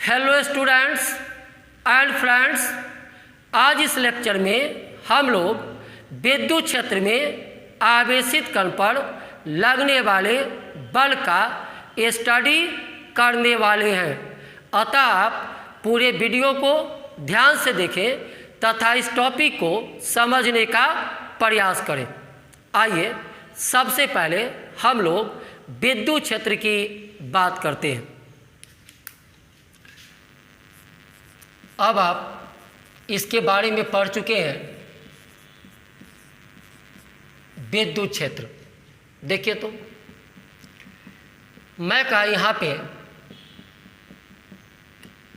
Hello students and friends, आज इस lecture में हम लोग विद्युत क्षेत्र में आवेशित कण पर लगने वाले बल का स्टडी करने वाले हैं। अतः आप पूरे वीडियो को ध्यान से देखें तथा इस टॉपिक को समझने का प्रयास करें। आइए सबसे पहले हम लोग विद्युत क्षेत्र की बात करते हैं। अब आप इसके बारे में पढ़ चुके हैं, विद्युत क्षेत्र। देखिए तो मैं कहा यहाँ पे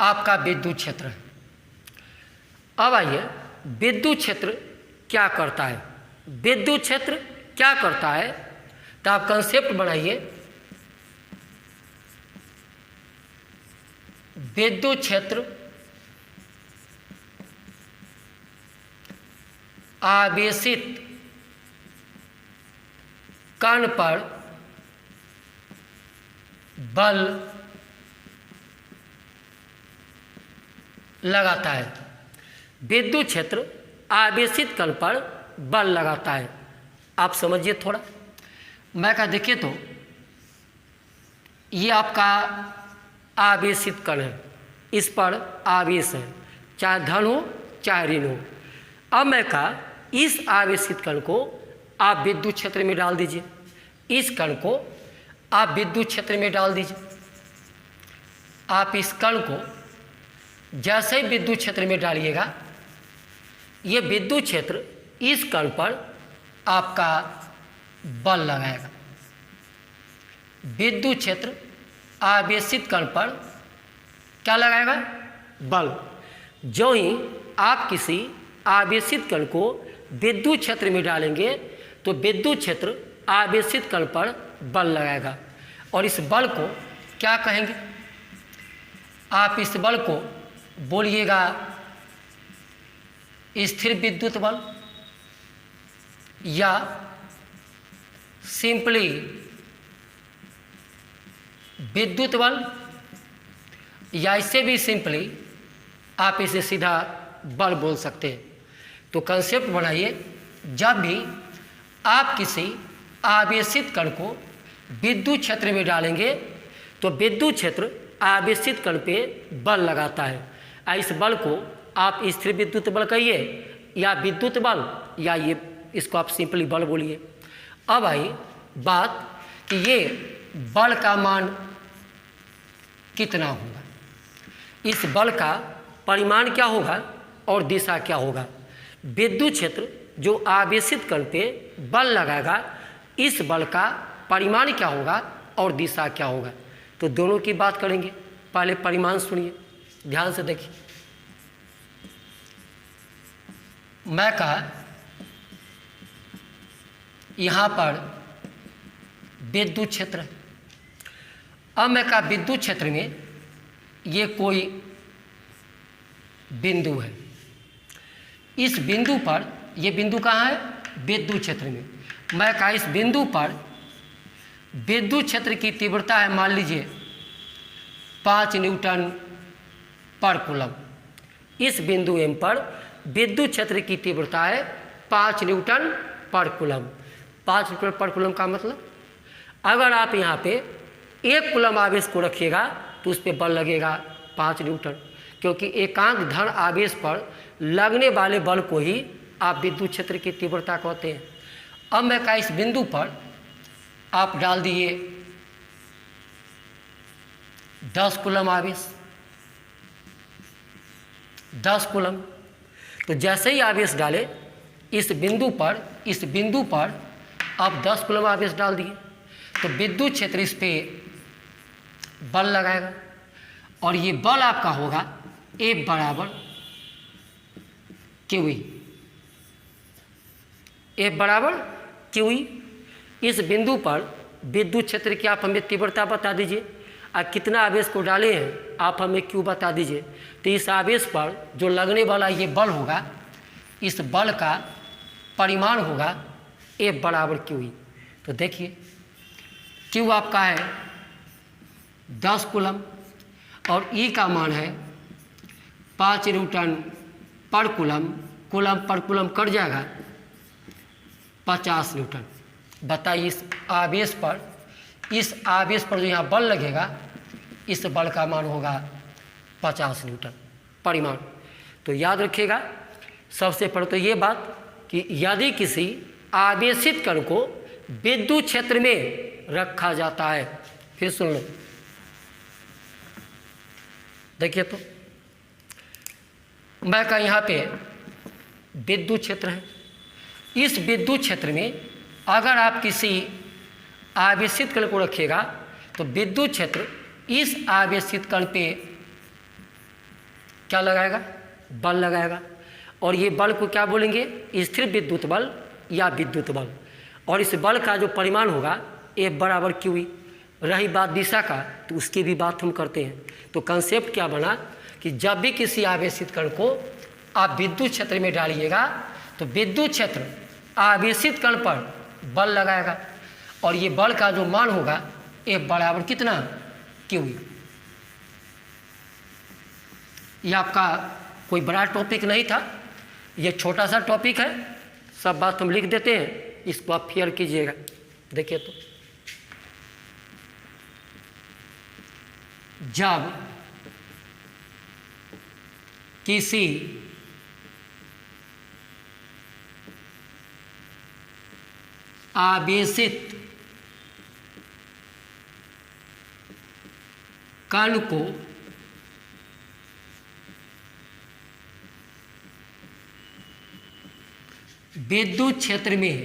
आपका विद्युत क्षेत्र है। अब आइए विद्युत क्षेत्र क्या करता है। विद्युत क्षेत्र क्या करता है तो आप कंसेप्ट बनाइए। विद्युत क्षेत्र आवेशित कण पर बल लगाता है। विद्युत क्षेत्र आवेशित कण पर बल लगाता है। आप समझिए थोड़ा। मैं कहा देखिए तो ये आपका आवेशित कण है, इस पर आवेश है, चाहे धन हो चाहे ऋण हो। अब मैं कहा इस आवेशित कण को आप विद्युत क्षेत्र में डाल दीजिए, इस कण को आप विद्युत क्षेत्र में डाल दीजिए। आप इस कण को जैसे ही विद्युत क्षेत्र में डालिएगा, ये विद्युत क्षेत्र इस कण पर आपका बल लगाएगा। विद्युत क्षेत्र आवेशित कण पर क्या लगाएगा? बल। जो ही आप किसी आवेशित कण को विद्युत क्षेत्र में डालेंगे तो विद्युत क्षेत्र आवेशित कण पर बल लगाएगा। और इस बल को क्या कहेंगे? आप इस बल को बोलिएगा स्थिर विद्युत बल, या सिंपली विद्युत बल, या इससे भी सिंपली आप इसे सीधा बल बोल सकते हैं। तो कंसेप्ट बनाइए, जब भी आप किसी आवेशित कण को विद्युत क्षेत्र में डालेंगे तो विद्युत क्षेत्र आवेशित कण पे बल लगाता है। इस बल को आप स्थिर विद्युत बल कहिए या विद्युत बल, या ये इसको आप सिंपली बल बोलिए। अब आई बात कि ये बल का मान कितना होगा, इस बल का परिमाण क्या होगा और दिशा क्या होगा। विद्युत क्षेत्र जो आवेशित कण पे बल लगाएगा, इस बल का परिमाण क्या होगा और दिशा क्या होगा। तो दोनों की बात करेंगे। पहले परिमाण सुनिए, ध्यान से देखिए। मैं कहा यहाँ पर विद्युत क्षेत्र है। अब मैं कहा विद्युत क्षेत्र में ये कोई बिंदु है। इस बिंदु पर, ये बिंदु कहाँ है? विद्युत क्षेत्र में। मैं कहा इस बिंदु पर विद्युत क्षेत्र की तीव्रता है, मान लीजिए 5 न्यूटन पर कूलम। इस बिंदु M पर विद्युत क्षेत्र की तीव्रता है 5 न्यूटन पर कूलम। 5 न्यूटन पर कूलम का मतलब, अगर आप यहाँ पे 1 कूलम आवेश को रखिएगा तो उस पर बल लगेगा 5 न्यूटन, क्योंकि एकांक धन आवेश पर लगने वाले बल को ही आप विद्युत क्षेत्र की तीव्रता कहते हैं। अब मैं कहा इस बिंदु पर आप डाल दिए 10 कूलम आवेश, 10 कूलम। तो जैसे ही आवेश डाले इस बिंदु पर आप 10 कूलम आवेश डाल दिए तो विद्युत क्षेत्र इस पे बल लगाएगा। और ये बल आपका होगा F बराबर QE। F बराबर QE। इस बिंदु पर विद्युत क्षेत्र की आप हमें तीव्रता बता दीजिए और कितना आवेश को डाले हैं आप हमें Q बता दीजिए। तो इस आवेश पर जो लगने वाला ये बल होगा, इस बल का परिमाण होगा F बराबर QE। तो देखिए Q आपका है 10 कूलम। और ई का मान है 5 न्यूटन पर coulomb, coulomb per coulomb cut जाएगा 50 न्यूटन। बताइए इस आवेश पर जो यहाँ बल लगेगा, इस बल का मान होगा 50 न्यूटन परिमाण। तो याद रखिएगा सबसे पहले तो ये बात कि यदि किसी आवेशित कण को विद्युत क्षेत्र में रखा जाता है, फिर सुन लो, देखिए तो मैं का यहाँ पे विद्युत क्षेत्र है। इस विद्युत क्षेत्र में अगर आप किसी आवेशित कण को रखिएगा तो विद्युत क्षेत्र इस आवेशित कण पे क्या लगाएगा, बल लगाएगा। और ये बल को क्या बोलेंगे, स्थिर विद्युत बल या विद्युत बल। और इस बल का जो परिमाण होगा F बराबर QE। रही बात दिशा का, तो उसकी भी बात हम करते हैं। तो कंसेप्ट क्या बना कि जब भी किसी आवेशित कण को आप विद्युत क्षेत्र में डालिएगा तो विद्युत क्षेत्र आवेशित कण पर बल लगाएगा और ये बल का जो मान होगा F बराबर कितना, QE। ये आपका कोई बड़ा टॉपिक नहीं था, ये छोटा सा टॉपिक है, सब बात हम लिख देते हैं, इसको आप फेयर कीजिएगा। देखिए तो जब किसी आवेशित कण को विद्युत क्षेत्र में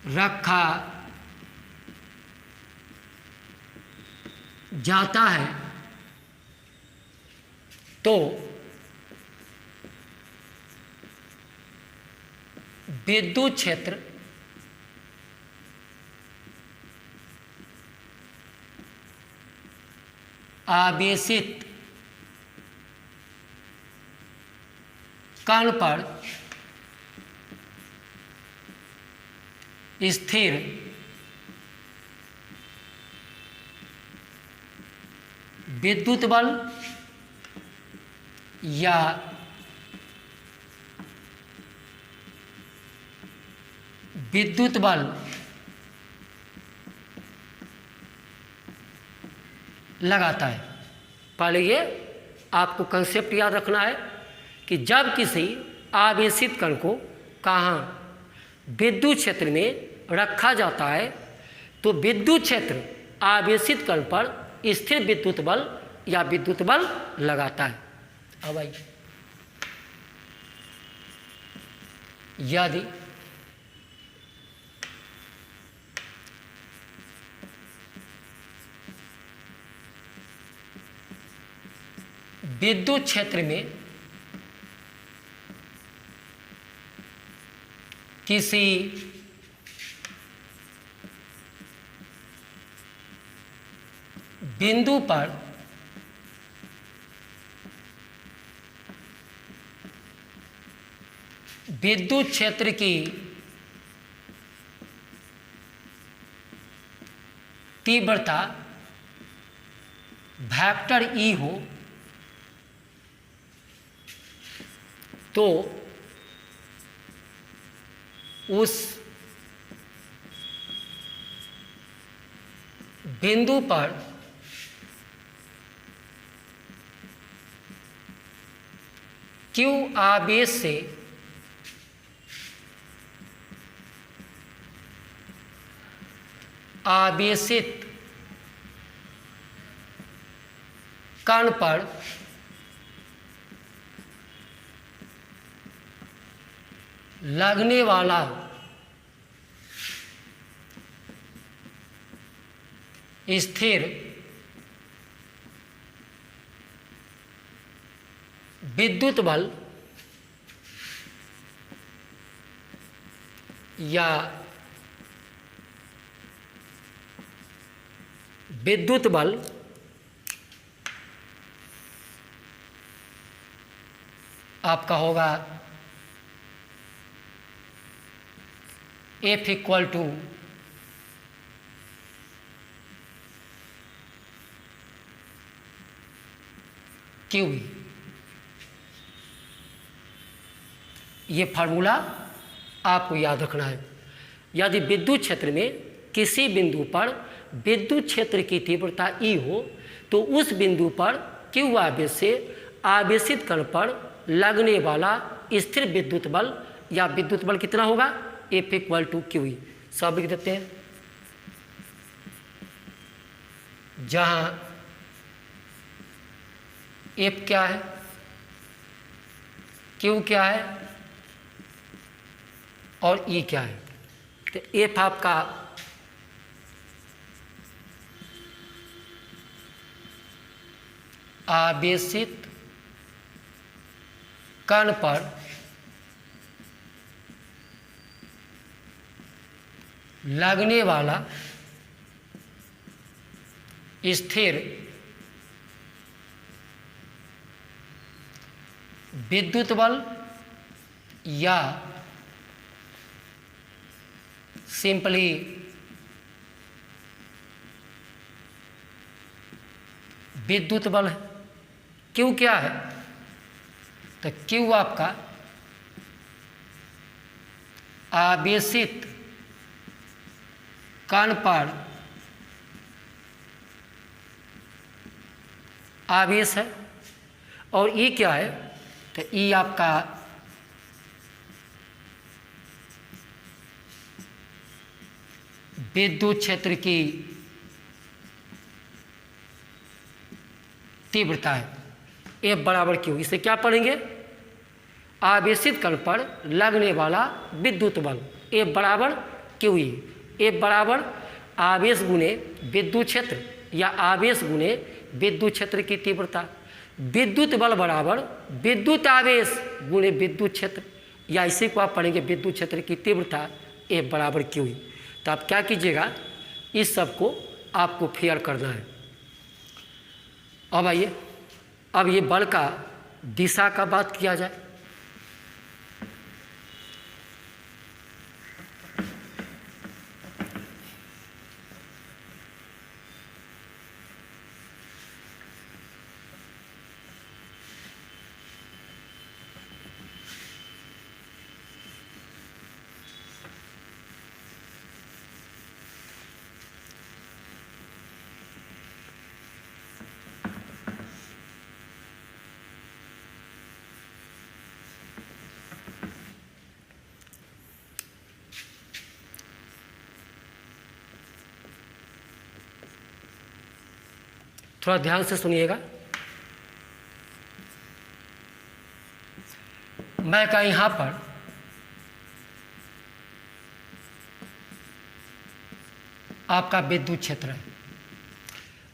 रखा जाता है तो विद्युत क्षेत्र आवेशित कण पर स्थिर विद्युत बल या विद्युत बल लगाता है। पहले ये आपको कंसेप्ट याद रखना है कि जब किसी आवेशित कण को कहाँ विद्युत क्षेत्र में रखा जाता है तो विद्युत क्षेत्र आवेशित कण पर स्थिर विद्युत बल या विद्युत बल लगाता है। अब आइए, यदि विद्युत क्षेत्र में किसी बिंदु पर विद्युत क्षेत्र की तीव्रता वेक्टर E हो तो उस बिंदु पर Q आवेश से आवेशित कण पर लगने वाला स्थिर विद्युत बल या विद्युत बल आपका होगा F इक्वल टू QE। ये फार्मूला आपको याद रखना है। यदि विद्युत क्षेत्र में किसी बिंदु पर विद्युत क्षेत्र की तीव्रता E हो तो उस बिंदु पर Q आवेश से आवेशित कण पर लगने वाला स्थिर विद्युत बल या विद्युत बल कितना होगा? F = QE। सब लिख देते हैं। जहां F क्या है, Q क्या है और E क्या है। तो F आपका आवेशित कण पर लगने वाला स्थिर विद्युत बल या सिंपली विद्युत बल है। Q क्या है? तो Q आपका आवेशित कण पर आवेश है। और E क्या है? तो E आपका विद्युत क्षेत्र की तीव्रता है। F = Q। इसे क्या पढ़ेंगे? आवेशित कण पर लगने वाला विद्युत बल F = QE। F = आवेश गुणे विद्युत क्षेत्र या आवेश गुणे विद्युत क्षेत्र की तीव्रता। विद्युत बल बराबर विद्युत आवेश गुणे विद्युत क्षेत्र, या इसी को आप पढ़ेंगे विद्युत क्षेत्र की तीव्रता F = QE। तो आप क्या कीजिएगा, इस सब को आपको फेयर करना है। अब आइए, अब ये बल का दिशा का बात किया जाए। थोड़ा ध्यान से सुनिएगा। मैं का यहाँ पर आपका विद्युत क्षेत्र है,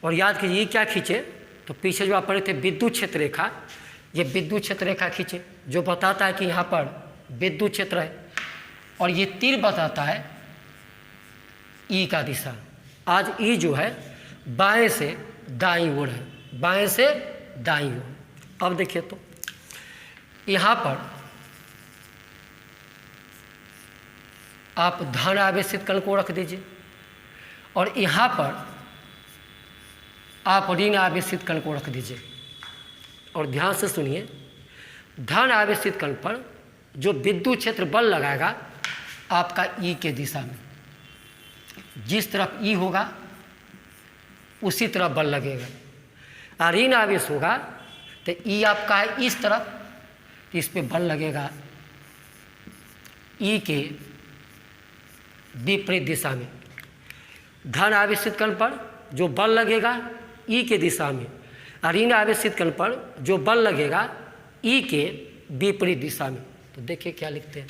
और याद कीजिए ये क्या खींचे, तो पीछे जो आप पढ़े थे विद्युत क्षेत्र रेखा, ये विद्युत क्षेत्र रेखा खींचे जो बताता है कि यहाँ पर विद्युत क्षेत्र है, और ये तीर बताता है E का दिशा। आज E जो है बाएं से दाईं ओर है, बाएं से दाईं ओर। अब देखिए तो यहाँ पर आप धन आवेशित कण को रख दीजिए, और यहाँ पर आप ऋण आवेशित कण को रख दीजिए। और ध्यान से सुनिए, धन आवेशित कण पर जो विद्युत क्षेत्र बल लगाएगा आपका E के दिशा में, जिस तरफ E होगा उसी तरफ बल लगेगा। ऋण आवेश होगा तो E आपका है इस तरफ, तो इस पे बल लगेगा E के विपरीत दिशा में। धन आवेशित कण पर जो बल लगेगा E के दिशा में, ऋण आवेशित कण पर जो बल लगेगा E के विपरीत दिशा में। तो देखिए क्या लिखते हैं,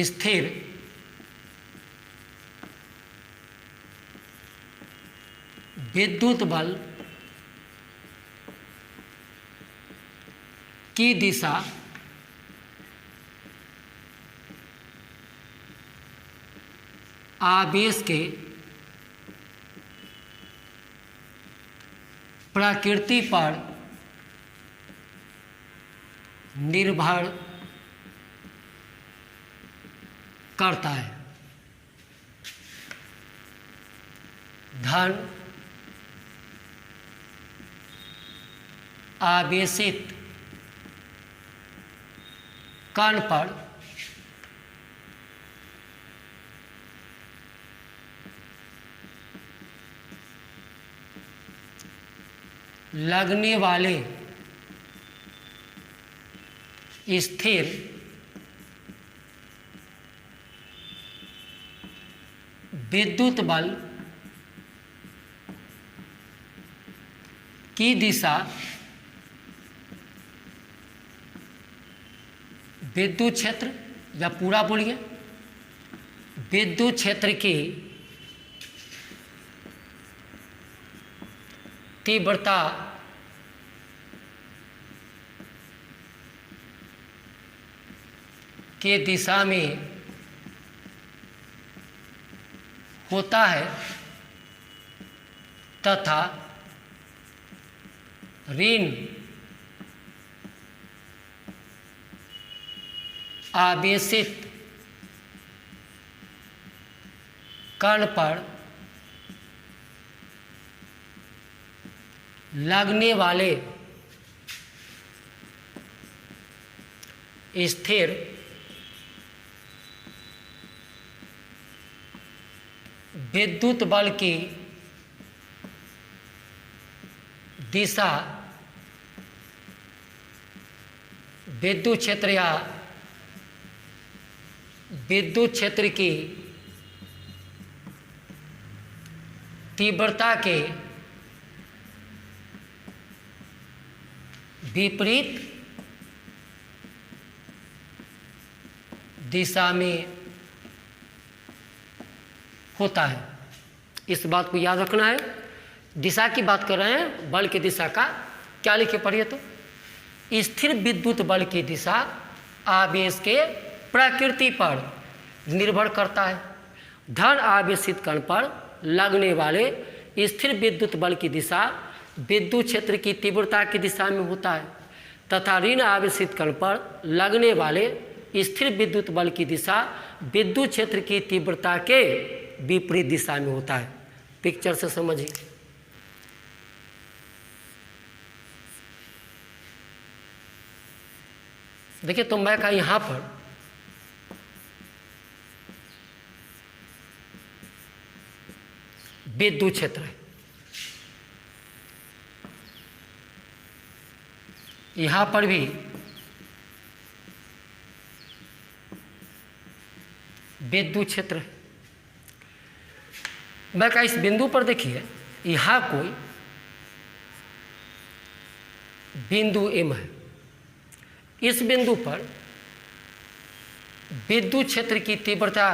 स्थिर विद्युत बल की दिशा आवेश के प्रकृति पर निर्भर करता है। धन आवेशित कण पर लगने वाले स्थिर विद्युत बल की दिशा विद्युत क्षेत्र, या पूरा बोलिए, विद्युत क्षेत्र की तीव्रता के दिशा में होता है तथा ऋण आवेशित कण पर लगने वाले स्थिर विद्युत बल की दिशा विद्युत क्षेत्र या विद्युत क्षेत्र की तीव्रता के विपरीत दिशा में होता है। इस बात को याद रखना है। दिशा की बात कर रहे हैं, बल की दिशा का क्या लिखे पढ़िए तो, स्थिर विद्युत बल की दिशा आवेश के प्रकृति पर निर्भर करता है। धन आवेशित कण पर लगने वाले स्थिर विद्युत बल की दिशा विद्युत क्षेत्र की तीव्रता की दिशा में होता है तथा ऋण आवेशित कण पर लगने वाले स्थिर विद्युत बल की दिशा विद्युत क्षेत्र की तीव्रता के विपरीत दिशा में होता है। पिक्चर से समझिए। देखिए, तो मैं का यहाँ पर विद्युत क्षेत्र है, यहाँ पर भी विद्युत क्षेत्र है। मैं का इस बिंदु पर देखिए, यहाँ कोई बिंदु M है। इस बिंदु पर विद्युत क्षेत्र की तीव्रता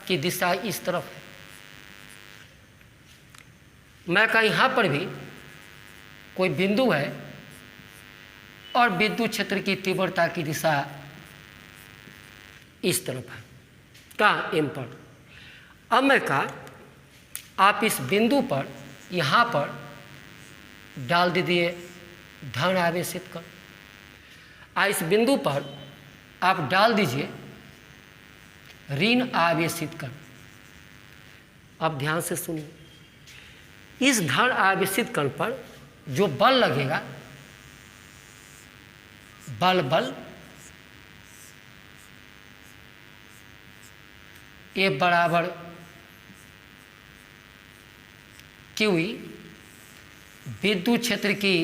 की दिशा इस तरफ है। मैं का यहाँ पर भी कोई बिंदु है और विद्युत क्षेत्र की तीव्रता की दिशा इस तरफ है, कहाँ M पर। अब मैं कहा आप इस बिंदु पर यहाँ पर डाल दीजिए धन आवेशित कण, इस बिंदु पर आप डाल दीजिए ऋण आवेशित कण। अब ध्यान से सुनिए, इस धन आवेशित कण पर जो बल लगेगा, बल ए बराबर क्यूई विद्युत क्षेत्र की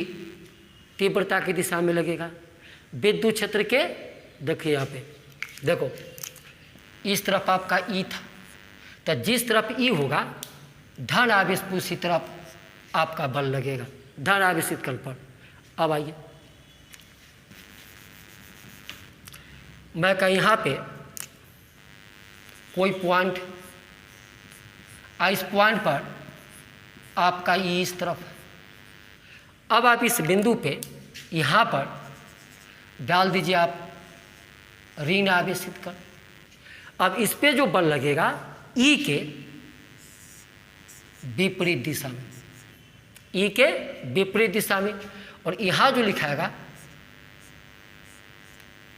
तीव्रता की दिशा में लगेगा। विद्युत क्षेत्र के देखिए यहाँ पे देखो, इस तरफ आपका ई था, तो जिस तरफ ई होगा धन आवेश उसी तरफ आपका बल लगेगा धन आवेशित कण पर। अब आइए, मैं कहा यहाँ पे कोई पॉइंट, इस पॉइंट पर आपका ई इस तरफ है। अब आप इस बिंदु पे यहाँ पर डाल दीजिए आप ऋण आवेशित कण। अब इस पे जो बल लगेगा ई के विपरीत दिशा में, ई के विपरीत दिशा में, और यहाँ जो लिखाएगा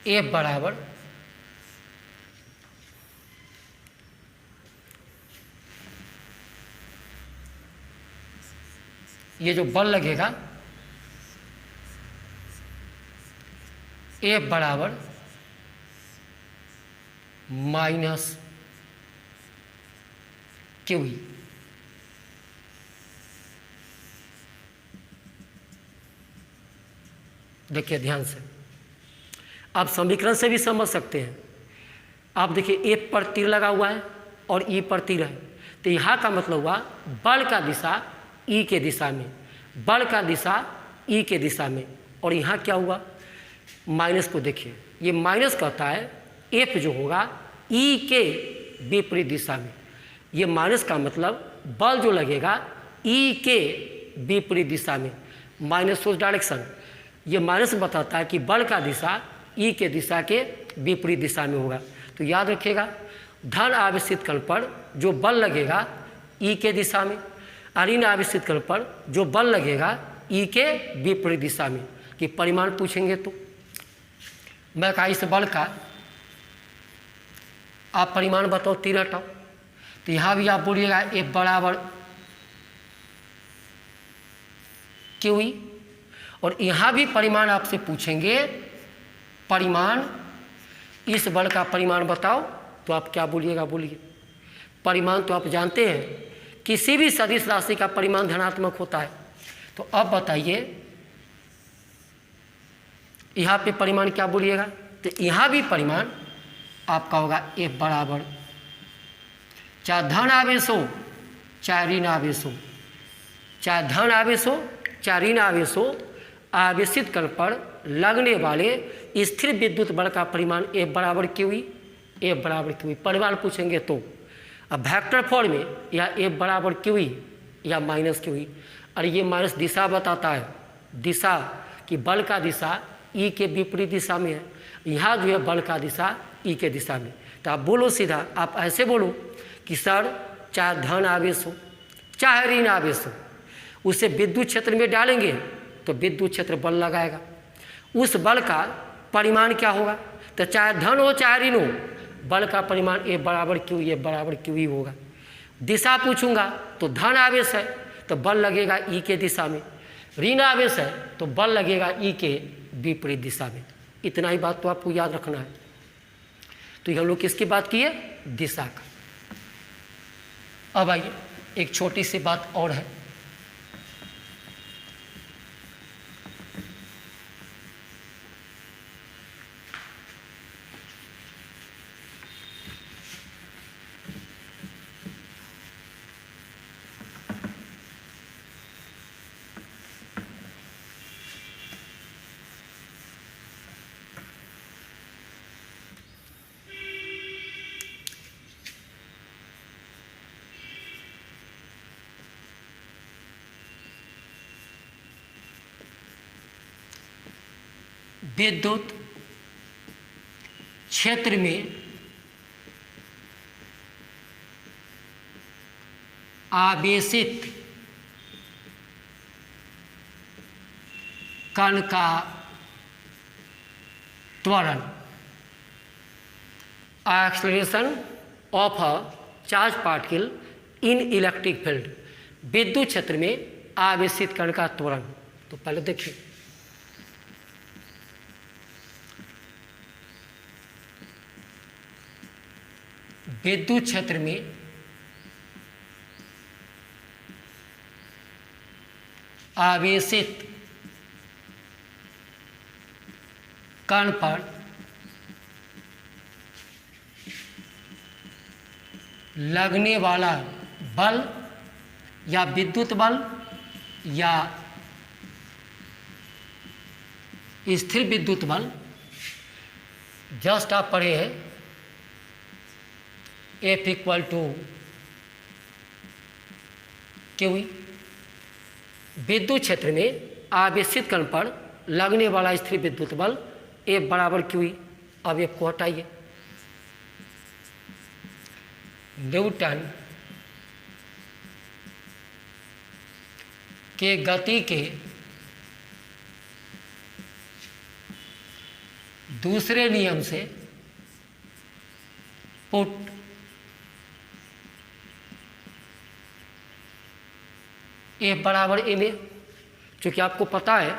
ए बराबर ये जो बल लगेगा F बराबर माइनस QE। देखिए ध्यान से, आप समीकरण से भी समझ सकते हैं। आप देखिए F पर तीर लगा हुआ है और E पर तीर है, तो यहाँ का मतलब हुआ बल का दिशा E के दिशा में, बल का दिशा E के दिशा में। और यहाँ क्या हुआ, माइनस को देखिए, ये माइनस कहता है F जो होगा E के विपरीत दिशा में। ये माइनस का मतलब बल जो लगेगा E के विपरीत दिशा में, माइनस सोर्स डायरेक्शन। ये माइनस बताता है कि बल का दिशा E के दिशा के विपरीत दिशा में होगा। तो याद रखिएगा, धन आवेशित कण पर जो बल लगेगा E के दिशा में, ऋण आवेशित कण पर जो बल लगेगा E के विपरीत दिशा में। कि परिमाण पूछेंगे तो मैं कहा इस बल का आप परिमाण बताओ, तीर हटाओ। तो यहाँ भी आप बोलिएगा F बराबर QE, और यहाँ भी परिमाण आपसे पूछेंगे, परिमाण इस बल का परिमाण बताओ, तो आप क्या बोलिएगा, बोलिए। परिमाण तो आप जानते हैं, किसी भी सदिश राशि का परिमाण धनात्मक होता है। तो अब बताइए यहाँ पे परिमाण क्या बोलिएगा। तो यहाँ भी परिमाण आपका होगा F बराबर, चाहे धन आवेश हो चाहे ऋण आवेश हो, चाहे धन आवेश हो चाहे ऋण आवेश हो, आवेशित कण पर लगने वाले स्थिर विद्युत बल का परिमाण F बराबर QE, F बराबर QE। परिमाण पूछेंगे तो अब वेक्टर फॉर्म में या F बराबर QE या माइनस QE। और ये माइनस दिशा बताता है, दिशा कि बल का दिशा E के विपरीत दिशा में है। यहाँ जो है बल का दिशा E के दिशा में। तो आप बोलो सीधा, आप ऐसे बोलो कि सर चाहे धन आवेश हो चाहे ऋण आवेश हो, उसे विद्युत क्षेत्र में डालेंगे तो विद्युत क्षेत्र बल लगाएगा। उस बल का परिमाण क्या होगा, तो चाहे धन हो चाहे ऋण हो, बल का परिमाण F बराबर QE, F बराबर QE होगा। दिशा पूछूंगा तो धन आवेश है तो बल लगेगा E के दिशा में, ऋण आवेश है तो बल लगेगा E के विपरीत दिशा में। इतना ही बात तो आपको याद रखना है। तो हम लोग किसकी बात की है, दिशा का। अब आइए एक छोटी सी बात और है। विद्युत क्षेत्र में आवेशित कण का त्वरण, acceleration of a charge particle in electric field, विद्युत क्षेत्र में आवेशित कण का त्वरण। तो पहले देखिए, विद्युत क्षेत्र में आवेशित कण पर लगने वाला बल या विद्युत बल या स्थिर विद्युत बल, जस्ट आप पढ़े हैं F इक्वल टू QE। विद्युत क्षेत्र में आवेशित कण पर लगने वाला स्थिर विद्युत बल F बराबर QE। अब F को हटाइए, न्यूटन के गति के दूसरे नियम से पुट F बराबर ma। क्योंकि आपको पता है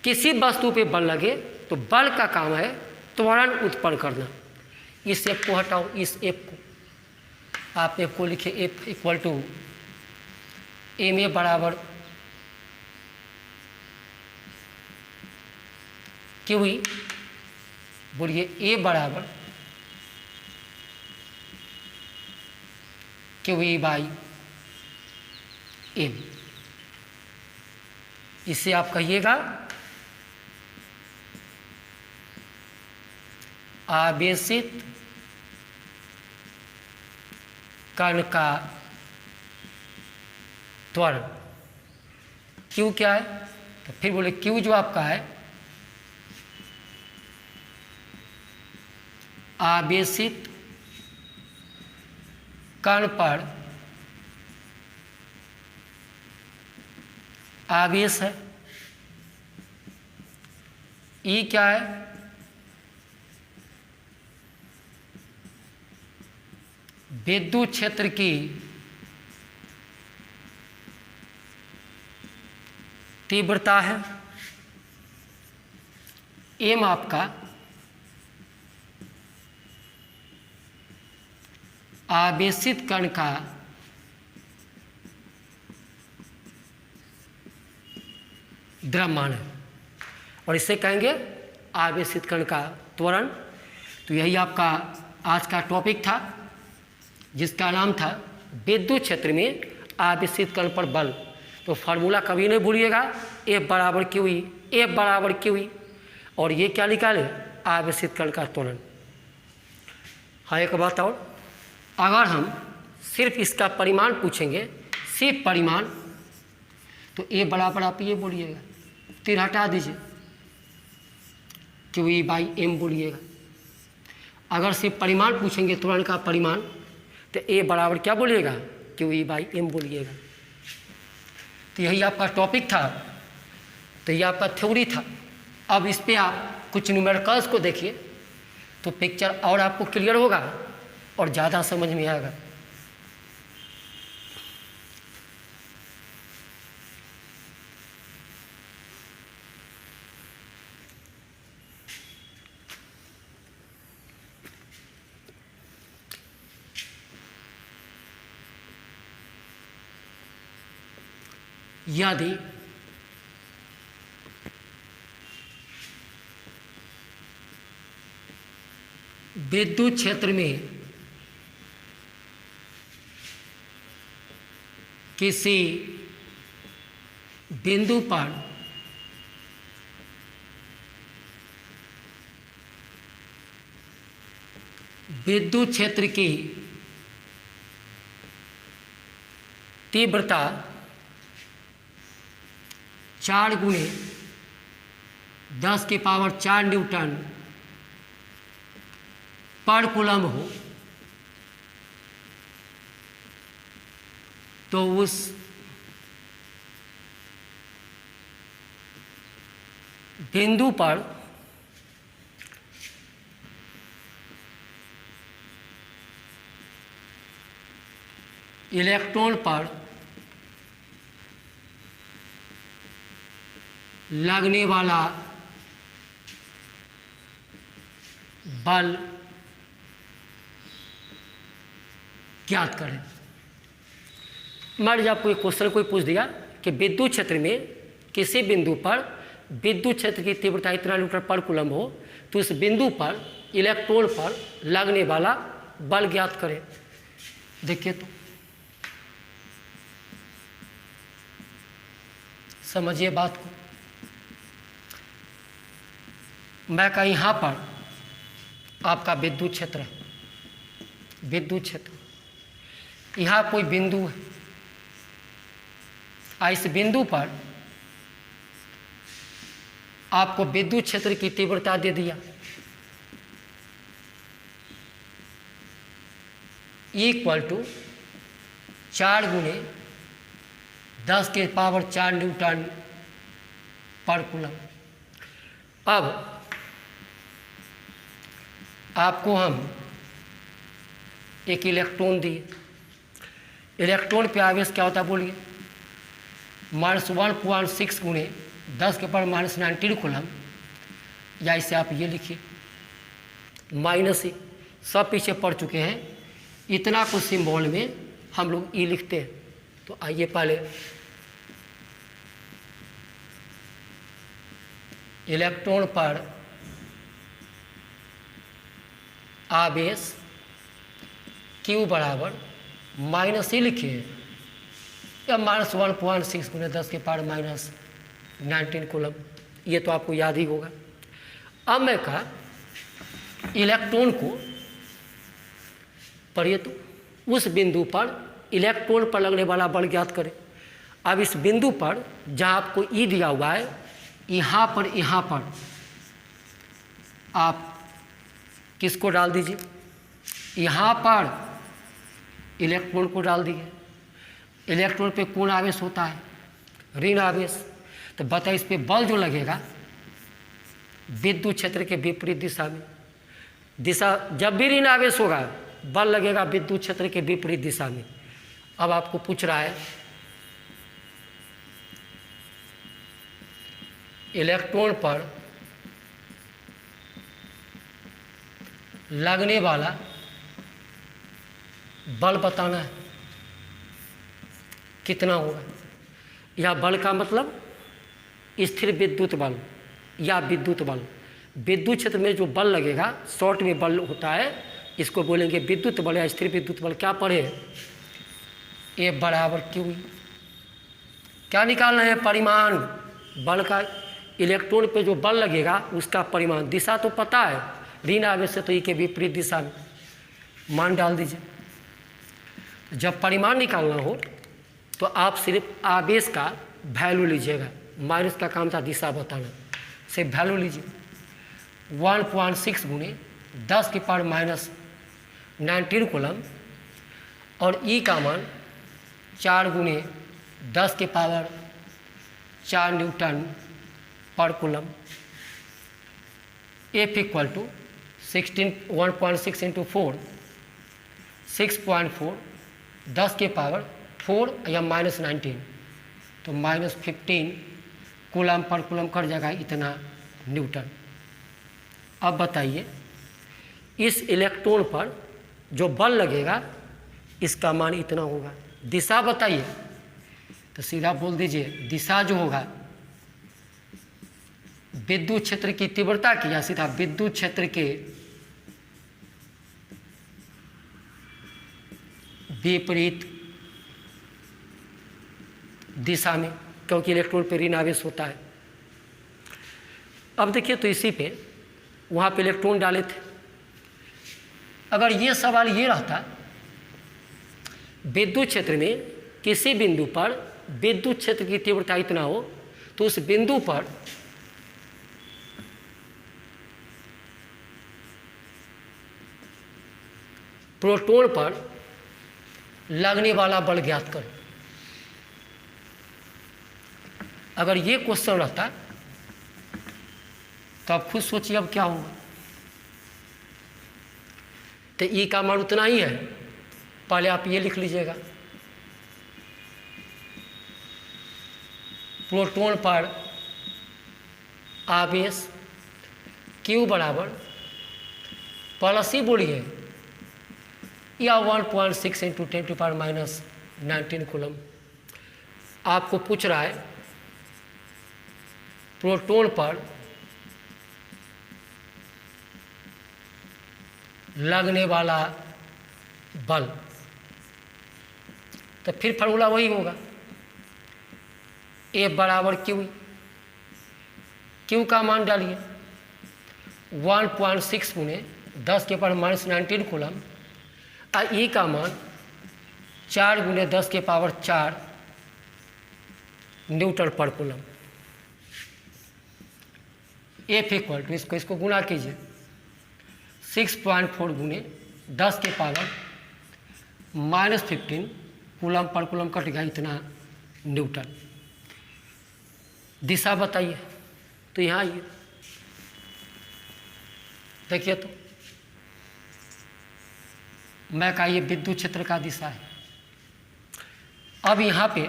किसी वस्तु पे बल लगे तो बल का काम है त्वरण उत्पन्न करना। इस एफ को हटाओ, इस एफ को, आप एफ को लिखे F equal to M A बराबर क्यू ई, बोलिए ए बराबर क्यू ई बाई एम। इससे आप कहिएगा आवेशित कण का त्वरण। क्यू क्या है? तो फिर बोले क्यू जो आपका है आवेशित कण पर आवेश है। ई क्या है? विद्युत क्षेत्र की तीव्रता है। एम आपका आवेशित कण का द्रव्यमान है, और इससे कहेंगे आवेशित कण का त्वरण। तो यही आपका आज का टॉपिक था, जिसका नाम था विद्युत क्षेत्र में आवेशित कण पर बल। तो फार्मूला कभी नहीं भूलिएगा, एफ बराबर क्यू ई, एफ बराबर क्यू ई, और ये क्या निकाले? आवेशित कण का त्वरण। हाँ, एक बात और, अगर हम सिर्फ इसका परिमाण पूछेंगे, सिर्फ परिमाण, तो ए बराबर आप ये बोलिएगा, तीर हटा दीजिए, क्यू ई बाई एम बोलिएगा। अगर सिर्फ परिमाण पूछेंगे, त्वरण का परिमाण, तो ए बराबर क्या बोलिएगा? क्यू ई बाई एम बोलिएगा। तो यही आपका टॉपिक था, तो ये आपका थ्योरी था। अब इस पे आप कुछ न्यूमेरिकल्स को देखिए तो पिक्चर और आपको क्लियर होगा और ज़्यादा समझ में आएगा। यदि विद्युत क्षेत्र में किसी बिंदु पर विद्युत क्षेत्र की तीव्रता 4 गुणे 10⁴ न्यूटन पर कूलम हो, तो उस बिंदु पर इलेक्ट्रॉन पर लगने वाला बल ज्ञात करें। मान लीजिए आपको एक क्वेश्चन कोई पूछ दिया कि विद्युत क्षेत्र में किसी बिंदु पर विद्युत क्षेत्र की तीव्रता इतना न्यूटन पर कूलम हो, तो उस बिंदु पर इलेक्ट्रॉन पर लगने वाला बल ज्ञात करें। देखिए तो समझिए बात को। मैं कहा यहाँ पर आपका विद्युत क्षेत्र है, विद्युत क्षेत्र, यहाँ कोई बिंदु है, इस बिंदु पर आपको विद्युत क्षेत्र की तीव्रता दे दिया इक्वल टू 4 गुणे 10⁴ न्यूटन पर कूलम। अब आपको हम एक इलेक्ट्रॉन दिए, इलेक्ट्रॉन पे आवेश क्या होता है बोलिए? -1.6 गुणे 10 के पावर -19 कूलम, या इसे आप ये लिखिए माइनस ई, सब पीछे पढ़ चुके हैं। इतना कुछ सिंबल में हम लोग ई लिखते हैं। तो आइए पहले इलेक्ट्रॉन पर आवेश Q बराबर माइनस ई लिखिए, या -1.6 गुणे 10 के पावर -19 कूलम, ये तो आपको याद ही होगा। अब मैं कहा इलेक्ट्रॉन को पढ़िए, तो उस बिंदु पर इलेक्ट्रॉन पर लगने वाला बल ज्ञात करें। अब इस बिंदु पर जहाँ आपको ई दिया हुआ है, यहाँ पर आप किसको डाल दीजिए, यहाँ पर इलेक्ट्रॉन को डाल दिए। इलेक्ट्रॉन पे कौन आवेश होता है, ऋण आवेश। तो बताइए इस पे बल जो लगेगा विद्युत क्षेत्र के विपरीत दिशा में, जब भी ऋण आवेश होगा बल लगेगा विद्युत क्षेत्र के विपरीत दिशा में। अब आपको पूछ रहा है इलेक्ट्रॉन पर लगने वाला बल बताना है, कितना होगा। या बल का मतलब स्थिर विद्युत बल या विद्युत बल। विद्युत क्षेत्र में जो बल लगेगा, शॉर्ट में बल होता है, इसको बोलेंगे विद्युत बल या स्थिर विद्युत बल। क्या पढ़े, ए बराबर क्यू। क्या निकालना है, परिमाण बल का। इलेक्ट्रॉन पे जो बल लगेगा उसका परिमाण, दिशा तो पता है, ऋण आवेश से तो ई के विपरीत दिशा में मान डाल दीजिए। जब परिमाण निकालना हो तो आप सिर्फ आवेश का वैल्यू लीजिएगा, माइनस का काम था दिशा बताना, सिर्फ वैल्यू लीजिए। 1.6 गुणे 10 के पावर -19 कूलम, और ई का मान 4 गुणे 10 के पावर 4 न्यूटन पर कूलम। F = 1.6 × 4 6.4, 10 के पावर 4 या -19, तो -15 कूलम पर कूलम कर जाएगा इतना न्यूटन। अब बताइए इस इलेक्ट्रॉन पर जो बल लगेगा इसका मान इतना होगा। दिशा बताइए, तो सीधा बोल दीजिए दिशा जो होगा विद्युत क्षेत्र की तीव्रता की, या सीधा विद्युत क्षेत्र के विपरीत दिशा में, क्योंकि इलेक्ट्रॉन पे ऋण आवेश होता है। अब देखिए तो इसी पे वहाँ पे इलेक्ट्रॉन डाले थे। अगर ये सवाल ये रहता विद्युत क्षेत्र में किसी बिंदु पर विद्युत क्षेत्र की तीव्रता इतना हो, तो उस बिंदु पर प्रोटॉन पर लगने वाला बल ज्ञात करो। अगर ये क्वेश्चन रहता तो आप खुद सोचिए अब क्या होगा। तो ई का मान उतना ही है, पहले आप ये लिख लीजिएगा, प्रोटॉन पर आवेश Q बराबर प्लस ही बोलिए या 1.6 × 10⁻⁻19 कूलम। आपको पूछ रहा है प्रोटॉन पर लगने वाला बल, तो फिर फार्मूला वही होगा, ए बराबर क्यू। क्यू का मान डालिए 1.6 गुणे 10 के पावर -19 कूलम, और ई का मान 4 गुणे 10 के पावर 4 न्यूटन पर कूलम। F = इसको गुणा कीजिए 6.4 गुणे 10 के power -15 coulomb per coulomb cut गया इतना न्यूटन। दिशा बताइए, तो यहाँ आइए देखिए, तो मैं कहा ये विद्युत क्षेत्र का दिशा है। अब यहाँ पे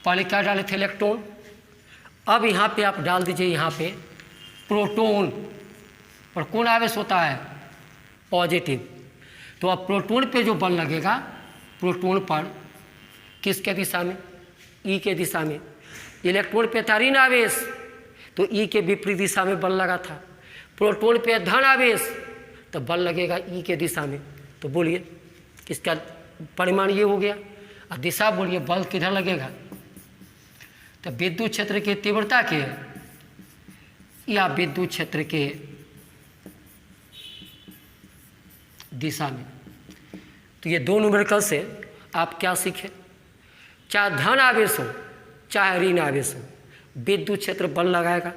पहले क्या डाले थे? इलेक्ट्रॉन। अब यहाँ पे आप डाल दीजिए यहाँ पे प्रोटॉन, और कौन आवेश होता है? पॉजिटिव। तो अब प्रोटॉन पे जो बल लगेगा, प्रोटॉन पर किसके दिशा में? ई के दिशा में। इलेक्ट्रॉन पे था ऋण आवेश, तो ई के विपरीत दिशा में बल लगा था। प्रोटॉन पे धन आवेश, तो बल लगेगा ई के दिशा में। तो बोलिए किसका परिमाण ये हो गया। और दिशा बोलिए बल किधर लगेगा? तो विद्युत क्षेत्र की तीव्रता के या विद्युत क्षेत्र के दिशा में। तो ये दो न्यूमेरिकल से आप क्या सीखे? चाहे धन आवेश हो चाहे ऋण आवेश हो, विद्युत क्षेत्र बल लगाएगा।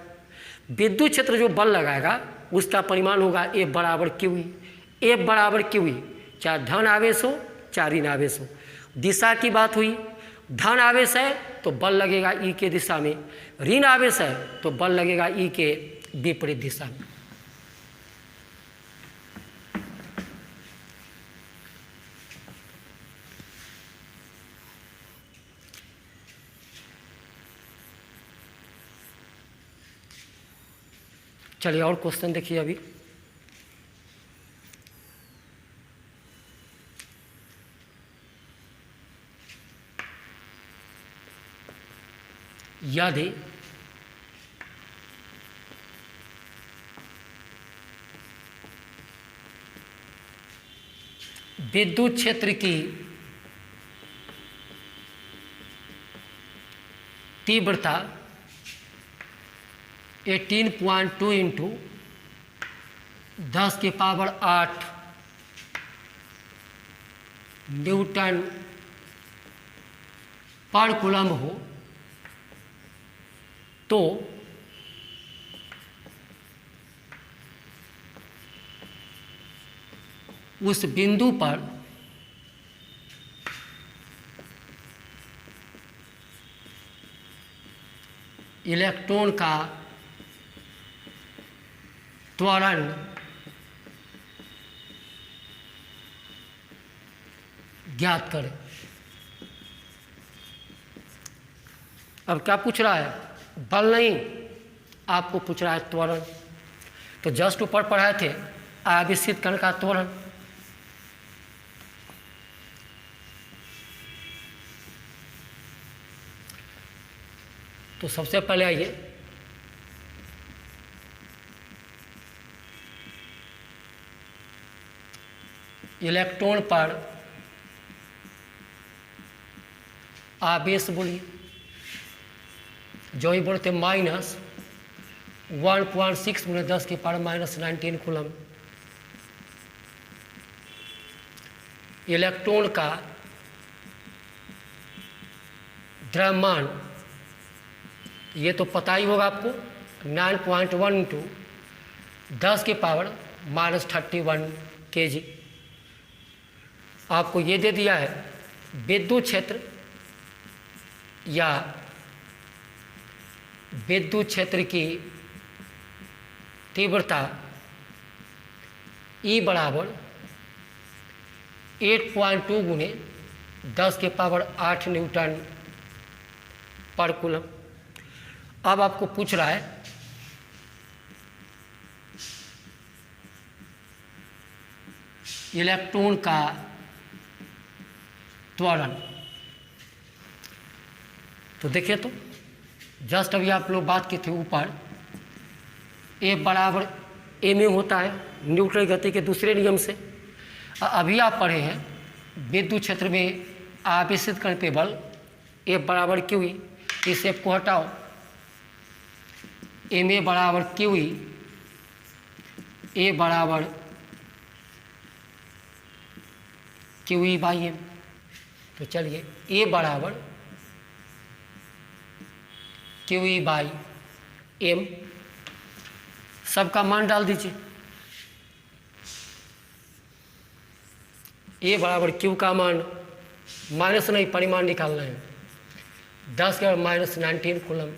विद्युत क्षेत्र जो बल लगाएगा उसका परिमाण होगा F बराबर QE। F बराबर QE, चाहे धन आवेश हो चाहे ऋण आवेश हो। दिशा की बात हुई, धन आवेश है तो बल लगेगा ई के दिशा में, ऋण आवेश है तो बल लगेगा ई के विपरीत दिशा में। चलिए और क्वेश्चन देखिए अभी। यदि विद्युत क्षेत्र की तीव्रता 18.2 इंटू 10⁸ न्यूटन पर कूलम हो तो उस बिंदु पर इलेक्ट्रॉन का त्वरण ज्ञात करें। अब क्या पूछ रहा है? बल नहीं, आपको पूछ रहा है त्वरण। तो जस्ट ऊपर पढ़ाए थे आवेशित कण का त्वरण। तो सबसे पहले आइए इलेक्ट्रॉन पर आवेश बोलिए, जो ही बोलते -1.6 × 10⁻⁻19 कूलम। इलेक्ट्रॉन का द्रव्यमान, ये तो पता ही होगा आपको, 9.1 × 10⁻31 kg। आपको ये दे दिया है विद्युत क्षेत्र या विद्युत क्षेत्र की तीव्रता E बराबर 8.2 × 10⁸ न्यूटन पर कूलम। अब आपको पूछ रहा है इलेक्ट्रॉन का त्वरण। तो देखिए, तो जस्ट अभी आप लोग बात की थी ऊपर, F बराबर ma होता है न्यूटन गति के दूसरे नियम से। अभी आप पढ़े हैं विद्युत क्षेत्र में आवेशित कण पे बल F बराबर QE। इस F को हटाओ, ma बराबर QE, A बराबर QE/m। तो चलिए A बराबर QE/m सबका मान डाल दीजिए। A बराबर Q का मान, माइनस नहीं, परिमाण निकालना है, 10⁻⁻19 कूलम।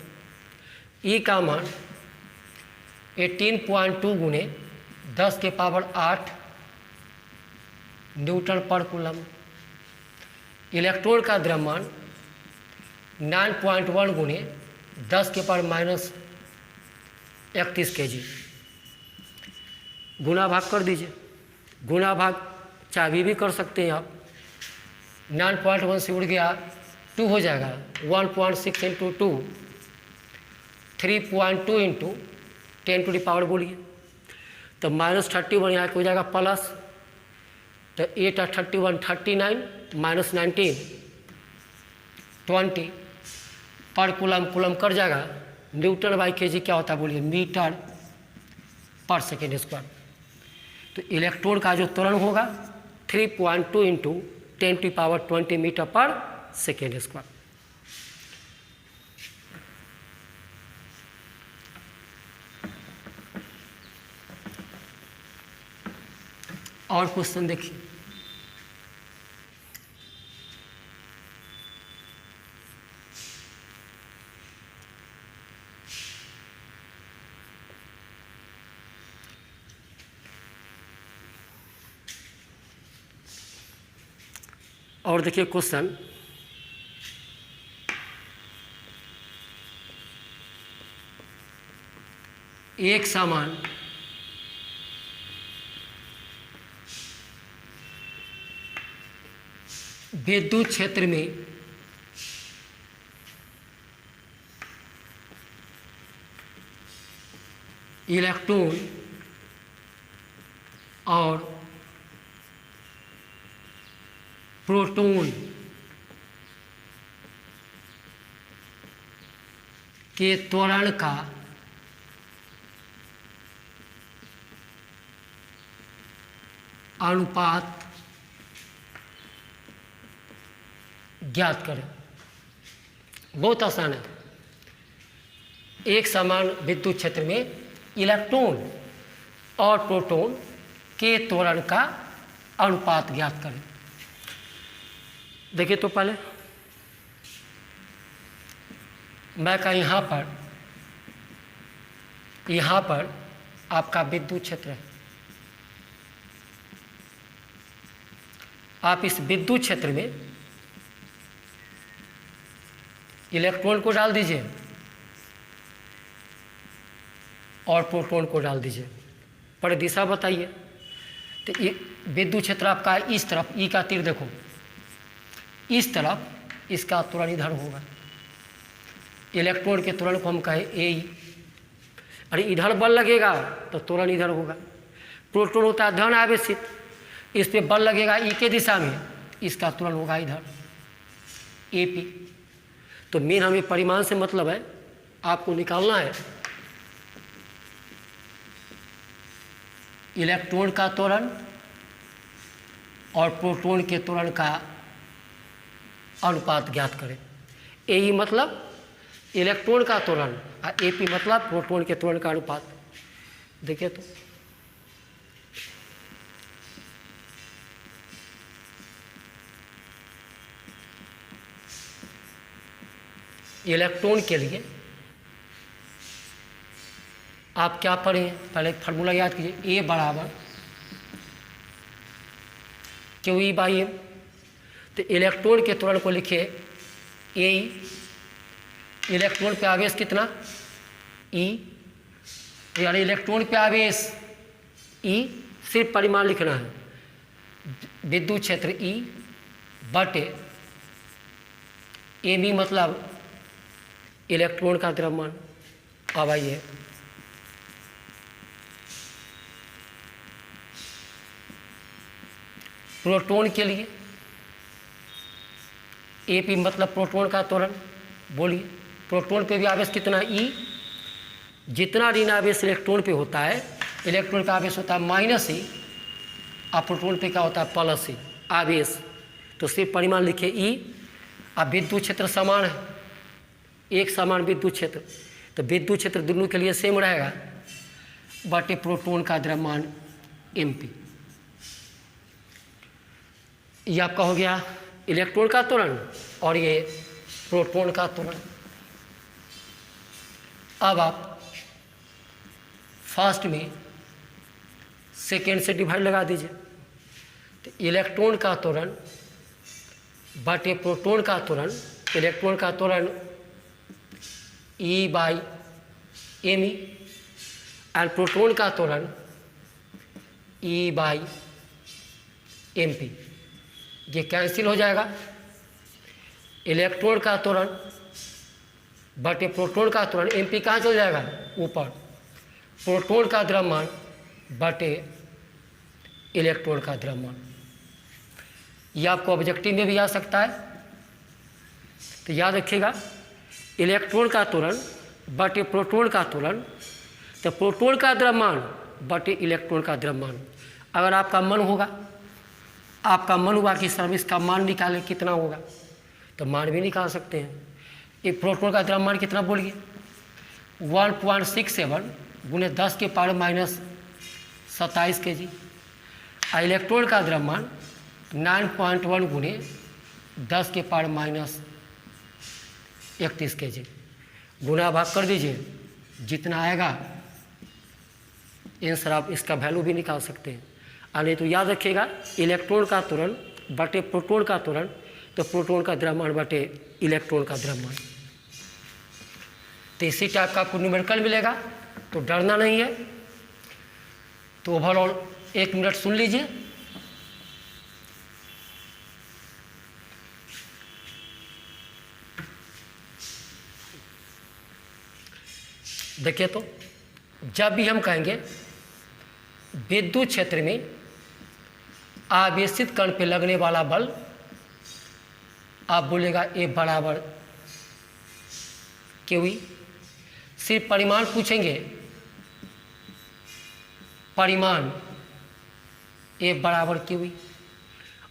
E का मान 18.2 × 10⁸ न्यूटन पर कूलम। इलेक्ट्रॉन का द्रव्यमान 9.1 गुने 10 के पावर माइनस 31 kg। गुना भाग कर दीजिए, गुना भाग चाबी भी कर सकते हैं आप। 9.1 से उड़ गया 2 हो जाएगा, 1.6 into 2 3.2 into 10 to the power बोलिए, तो -31 यहाँ हो जाएगा प्लस, तो 8 और 31 39 माइनस 19 20 पर कूलम कर जाएगा। न्यूटन बाई केजी क्या होता है बोलिए, मीटर पर सेकेंड स्क्वायर। तो इलेक्ट्रॉन का जो त्वरण होगा 3.2 इंटू 10 टू पावर 20 मीटर पर सेकेंड स्क्वायर। और क्वेश्चन देखिए, और देखिए क्वेश्चन, एक समान विद्युत क्षेत्र में इलेक्ट्रॉन और प्रोटॉन के त्वरण का अनुपात ज्ञात करें। बहुत आसान है। एक समान विद्युत क्षेत्र में इलेक्ट्रॉन और प्रोटॉन के त्वरण का अनुपात ज्ञात करें। देखिए तो पहले मैं का यहाँ पर आपका विद्युत क्षेत्र है। आप इस विद्युत क्षेत्र में इलेक्ट्रॉन को डाल दीजिए और प्रोटॉन को डाल दीजिए, पर दिशा बताइए। तो ये विद्युत क्षेत्र आपका इस तरफ, ई का तीर देखो, इस तरफ इसका त्वरण इधर होगा। इलेक्ट्रॉन के त्वरण को हम कहें ए। अरे इधर बल लगेगा तो त्वरण इधर होगा। प्रोटॉन होता है धन आवेशित, इस पे बल लगेगा ई के दिशा में, इसका त्वरण होगा इधर ए पी। तो मेन हमें परिमाण से मतलब है, आपको निकालना है इलेक्ट्रॉन का त्वरण और प्रोटॉन के त्वरण का अनुपात ज्ञात करें। ए मतलब इलेक्ट्रॉन का त्वरण और ए पी मतलब प्रोटॉन के त्वरण का अनुपात। देखिए तो इलेक्ट्रॉन के लिए आप क्या पढ़ें, पहले फार्मूला याद कीजिए। ए बराबर क्यू ई बाई एम। तो इलेक्ट्रॉन के त्वरण को लिखे ए। इलेक्ट्रॉन पे आवेश कितना ई, यानी इलेक्ट्रॉन पे आवेश ई, सिर्फ परिमाण लिखना है। विद्युत क्षेत्र ई बटे ए बी मतलब इलेक्ट्रॉन का द्रव्यमान। अब आइए प्रोटॉन के लिए ए पी मतलब प्रोटॉन का त्वरण। बोलिए प्रोटॉन पे भी आवेश कितना ई। जितना ऋण आवेश इलेक्ट्रॉन पे होता है, इलेक्ट्रॉन का आवेश होता है माइनस ई और प्रोटॉन पे क्या होता है प्लस ई आवेश। तो सिर्फ परिमाण लिखे ई। अब विद्युत क्षेत्र समान है, एक समान विद्युत क्षेत्र, तो विद्युत क्षेत्र दोनों के लिए सेम रहेगा बटे प्रोटॉन का द्रव्यमान एम पी। ये आपका हो गया इलेक्ट्रॉन का त्वरण और ये प्रोटॉन का त्वरण। अब आप फर्स्ट में सेकेंड से डिवाइड लगा दीजिए। तो इलेक्ट्रॉन का त्वरण बटे प्रोटॉन का त्वरण इलेक्ट्रॉन का त्वरण E/me एंड प्रोटॉन का त्वरण E/mp। ये कैंसिल हो जाएगा। इलेक्ट्रॉन का त्वरण बटे प्रोटॉन का त्वरण, mp कहाँ चल जाएगा ऊपर, प्रोटॉन का द्रव्यमान बटे इलेक्ट्रॉन का द्रव्यमान। ये आपको ऑब्जेक्टिव में भी आ सकता है, तो याद रखिएगा इलेक्ट्रॉन का त्वरण बटे प्रोटॉन का त्वरण, तो प्रोटॉन का द्रव्यमान बटे इलेक्ट्रॉन का द्रव्यमान। अगर आपका मन हुआ कि सर इसका मान निकालें कितना होगा, तो मान भी निकाल सकते हैं। ये प्रोटॉन का द्रव्यमान कितना बोलिए, 1.67 गुने 10 के पावर -27 kg। इलेक्ट्रॉन का द्रव्यमान 9.1 गुने 10 के पावर -31 kg। गुना भाग कर दीजिए, जितना आएगा आंसर आप इसका वैल्यू भी निकाल सकते हैं। और नहीं तो याद रखिएगा इलेक्ट्रॉन का त्वरण बटे प्रोटॉन का त्वरण, तो प्रोटॉन का द्रव्यमान बटे इलेक्ट्रॉन का द्रव्यमान। तो इसी टाइप का आपको न्यूमेरिकल मिलेगा, तो डरना नहीं है। तो ओवरऑल 1 मिनट सुन लीजिए। देखिए, तो जब भी हम कहेंगे विद्युत क्षेत्र में आवेशित कण पे लगने वाला बल, आप बोलेगा ए बराबर क्यू। सिर्फ परिमाण पूछेंगे, परिमाण ए बराबर क्यू।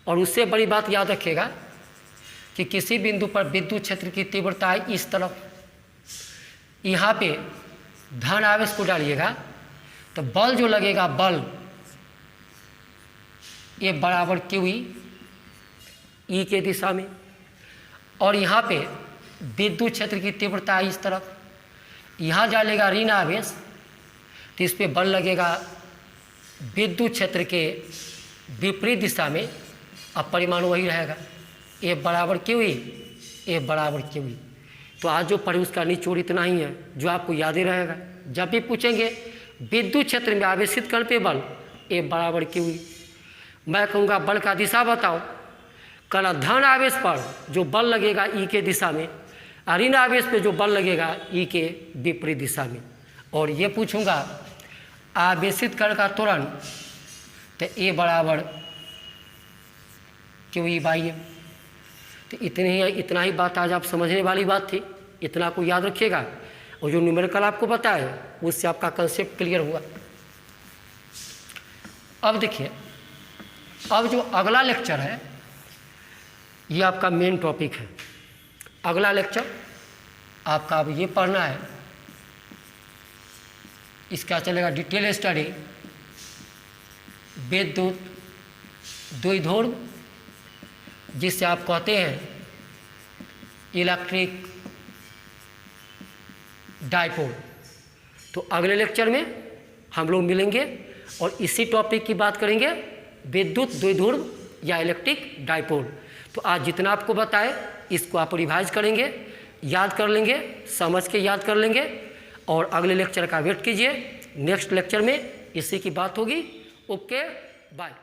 और उससे बड़ी बात याद रखिएगा कि किसी बिंदु पर विद्युत क्षेत्र की तीव्रता है इस तरफ, यहाँ पे धन आवेश को डालिएगा तो बल जो लगेगा, बल ए बराबर क्यू ई के दिशा में। और यहाँ पे विद्युत क्षेत्र की तीव्रता है इस तरफ, यहाँ डालेगा ऋण आवेश तो इस पे बल लगेगा विद्युत क्षेत्र के विपरीत दिशा में। अब परिमाण वही रहेगा, ए बराबर क्यू ए बराबर क्यू। तो आज जो पढ़े उसका निचोड़ इतना ही है जो आपको याद ही रहेगा। जब भी पूछेंगे विद्युत क्षेत्र में आवेशित कण पे बल ए बराबर क्यू, मैं कहूँगा बल का दिशा बताओ, कहना धन आवेश पर जो बल लगेगा ई के दिशा में, ऋण आवेश पे जो बल लगेगा ई के विपरीत दिशा में। और ये पूछूंगा आवेशित कण का त्वरण, तो ए बराबर क्यू ई/m। तो इतना ही बात आज आप समझने वाली बात थी, इतना को याद रखिएगा। और जो न्यूमेरिकल आपको पता है उससे आपका कंसेप्ट क्लियर हुआ। अब देखिए, अब जो अगला लेक्चर है ये आपका मेन टॉपिक है। अगला लेक्चर आपका अब ये पढ़ना है, इसका चलेगा डिटेल स्टडी विद्युत द्विध्रुव, जिससे आप कहते हैं इलेक्ट्रिक डाइपोल। तो अगले लेक्चर में हम लोग मिलेंगे और इसी टॉपिक की बात करेंगे, विद्युत द्विध्रुव या इलेक्ट्रिक डाइपोल। तो आज जितना आपको बताए इसको आप रिवाइज करेंगे, याद कर लेंगे, समझ के याद कर लेंगे और अगले लेक्चर का वेट कीजिए। नेक्स्ट लेक्चर में इसी की बात होगी। Okay, bye.